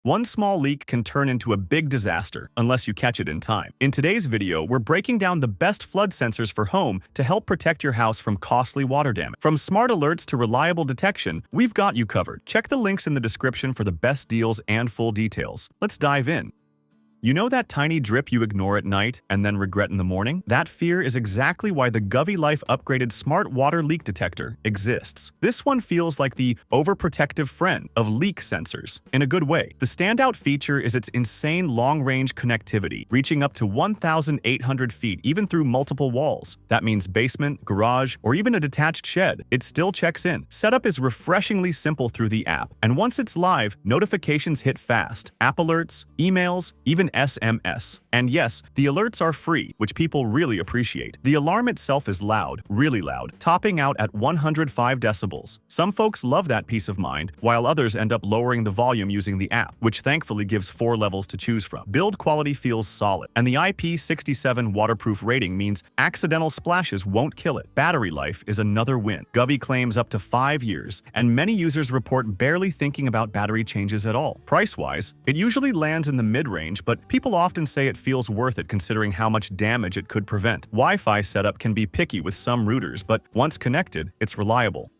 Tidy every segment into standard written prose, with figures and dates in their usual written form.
One small leak can turn into a big disaster unless you catch it in time. In today's video, we're breaking down the best flood sensors for home to help protect your house from costly water damage. From smart alerts to reliable detection, we've got you covered. Check the links in the description for the best deals and full details. Let's dive in. You know that tiny drip you ignore at night and then regret in the morning? That fear is exactly why the GoveeLife upgraded smart water leak detector exists. This one feels like the overprotective friend of leak sensors, in a good way. The standout feature is its insane long-range connectivity, reaching up to 1,800 feet even through multiple walls. That means basement, garage, or even a detached shed. It still checks in. Setup is refreshingly simple through the app, and once it's live, notifications hit fast. App alerts, emails, even SMS. And yes, the alerts are free, which people really appreciate. The alarm itself is loud, really loud, topping out at 105 decibels. Some folks love that peace of mind, while others end up lowering the volume using the app, which thankfully gives 4 levels to choose from. Build quality feels solid, and the IP67 waterproof rating means accidental splashes won't kill it. Battery life is another win. Govee claims up to 5 years, and many users report barely thinking about battery changes at all. Price-wise, it usually lands in the mid-range, but people often say it feels worth it considering how much damage it could prevent. Wi-Fi setup can be picky with some routers, but once connected, it's reliable.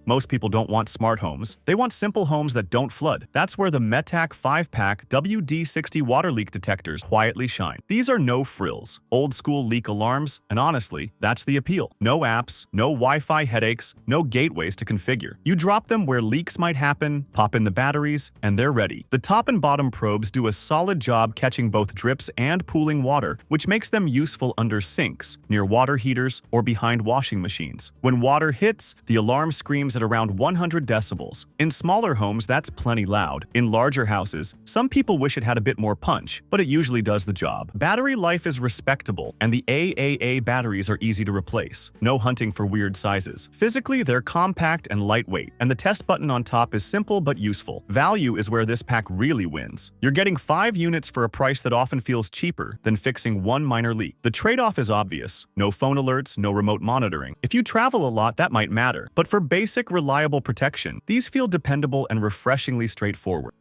Most people don't want smart homes. They want simple homes that don't flood. That's where the Metak 5-pack WD-60 water leak detectors quietly shine. These are no frills, old-school leak alarms, and honestly, that's the appeal. No apps, no Wi-Fi headaches, no gateways to configure. You drop them where leaks might happen, pop in the batteries, and they're ready. The top and bottom probes do a solid job catching both drips and pooling water, which makes them useful under sinks, near water heaters, or behind washing machines. When water hits, the alarm screams at around 100 decibels. In smaller homes, that's plenty loud. In larger houses, some people wish it had a bit more punch, but it usually does the job. Battery life is respectable, and the AAA batteries are easy to replace. No hunting for weird sizes. Physically, they're compact and lightweight, and the test button on top is simple but useful. Value is where this pack really wins. You're getting 5 units for a price that often feels cheaper than fixing one minor leak. The trade-off is obvious. No phone alerts, no remote monitoring. If you travel a lot, that might matter, but for basic reliable protection, these feel dependable and refreshingly straightforward.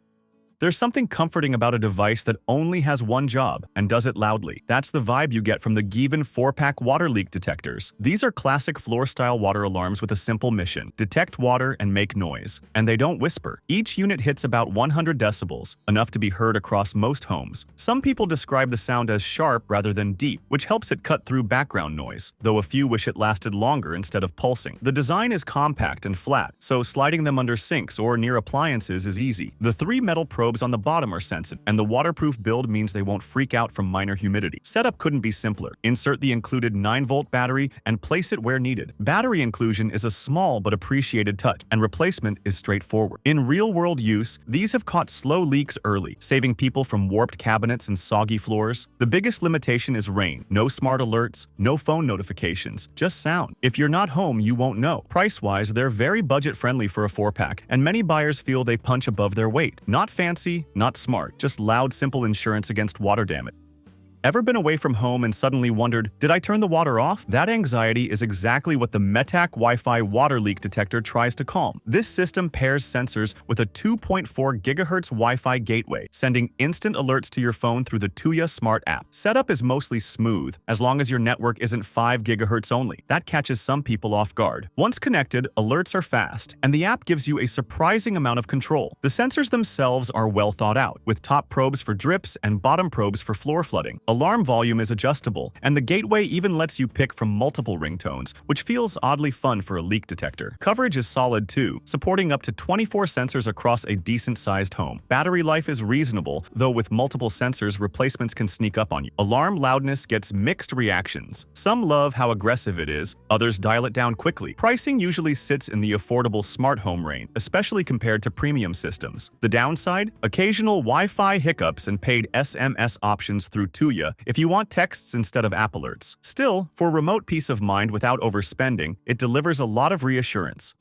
There's something comforting about a device that only has one job and does it loudly. That's the vibe you get from the Geevon 4-pack water leak detectors. These are classic floor-style water alarms with a simple mission: detect water and make noise. And they don't whisper. Each unit hits about 100 decibels, enough to be heard across most homes. Some people describe the sound as sharp rather than deep, which helps it cut through background noise, though a few wish it lasted longer instead of pulsing. The design is compact and flat, so sliding them under sinks or near appliances is easy. The 3 metal probes on the bottom are sensitive, and the waterproof build means they won't freak out from minor humidity. Setup couldn't be simpler. Insert the included 9-volt battery and place it where needed. Battery inclusion is a small but appreciated touch, and replacement is straightforward. In real-world use, these have caught slow leaks early, saving people from warped cabinets and soggy floors. The biggest limitation is rain. No smart alerts, no phone notifications, just sound. If you're not home, you won't know. Price-wise, they're very budget-friendly for a 4-pack, and many buyers feel they punch above their weight. Not fancy, not smart, just loud, simple insurance against water damage. Ever been away from home and suddenly wondered, did I turn the water off? That anxiety is exactly what the Metak Wi-Fi water leak detector tries to calm. This system pairs sensors with a 2.4 GHz Wi-Fi gateway, sending instant alerts to your phone through the Tuya Smart app. Setup is mostly smooth, as long as your network isn't 5 GHz only. That catches some people off guard. Once connected, alerts are fast, and the app gives you a surprising amount of control. The sensors themselves are well thought out, with top probes for drips and bottom probes for floor flooding. Alarm volume is adjustable, and the gateway even lets you pick from multiple ringtones, which feels oddly fun for a leak detector. Coverage is solid too, supporting up to 24 sensors across a decent-sized home. Battery life is reasonable, though with multiple sensors, replacements can sneak up on you. Alarm loudness gets mixed reactions. Some love how aggressive it is, others dial it down quickly. Pricing usually sits in the affordable smart home range, especially compared to premium systems. The downside? Occasional Wi-Fi hiccups and paid SMS options through Tuya if you want texts instead of app alerts. Still, for remote peace of mind without overspending, it delivers a lot of reassurance.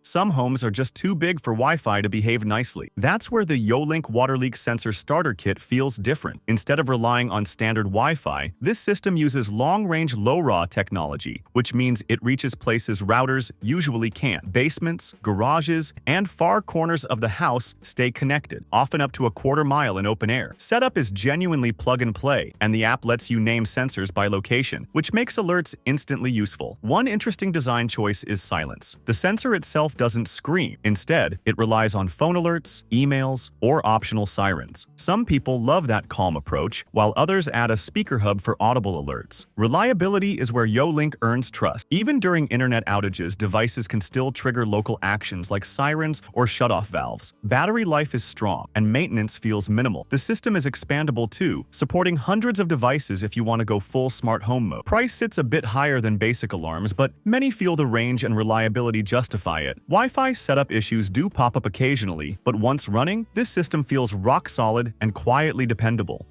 Some homes are just too big for Wi-Fi to behave nicely. That's where the YoLink water leak sensor starter kit feels different. Instead of relying on standard Wi-Fi, this system uses long-range LoRa technology, which means it reaches places routers usually can't. Basements, garages, and far corners of the house stay connected, often up to a quarter mile in open air. Setup is genuinely plug and play, and the app lets you name sensors by location, which makes alerts instantly useful. One interesting design choice is silence. The sensor itself doesn't scream. Instead, it relies on phone alerts, emails, or optional sirens. Some people love that calm approach, while others add a speaker hub for audible alerts. Reliability is where YoLink earns trust. Even during internet outages, devices can still trigger local actions like sirens or shutoff valves. Battery life is strong, and maintenance feels minimal. The system is expandable too, supporting hundreds of devices if you want to go full smart home mode. Price sits a bit higher than basic alarms, but many feel the range and reliability justify it. Wi-Fi setup issues do pop up occasionally, but once running, this system feels rock solid and quietly dependable.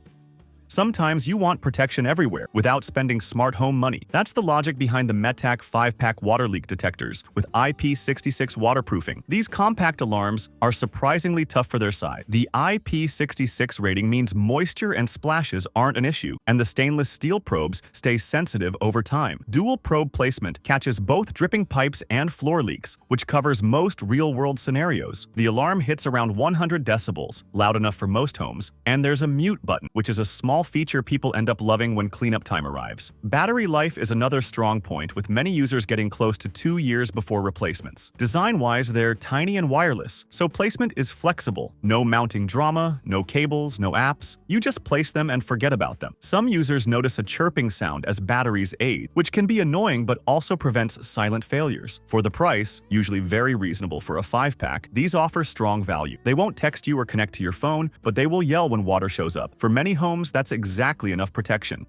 Sometimes you want protection everywhere without spending smart home money. That's the logic behind the Metak 5-pack water leak detectors with IP66 waterproofing. These compact alarms are surprisingly tough for their size. The IP66 rating means moisture and splashes aren't an issue, and the stainless steel probes stay sensitive over time. Dual probe placement catches both dripping pipes and floor leaks, which covers most real-world scenarios. The alarm hits around 100 decibels, loud enough for most homes, and there's a mute button, which is a small feature people end up loving when cleanup time arrives. Battery life is another strong point, with many users getting close to 2 years before replacements. Design-wise, they're tiny and wireless, so placement is flexible. No mounting drama, no cables, no apps. You just place them and forget about them. Some users notice a chirping sound as batteries age, which can be annoying but also prevents silent failures. For the price, usually very reasonable for a 5-pack, these offer strong value. They won't text you or connect to your phone, but they will yell when water shows up. For many homes, that's exactly enough protection.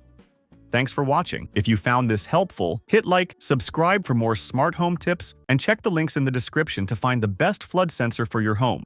Thanks for watching. If you found this helpful, hit like, subscribe for more smart home tips, and check the links in the description to find the best flood sensor for your home.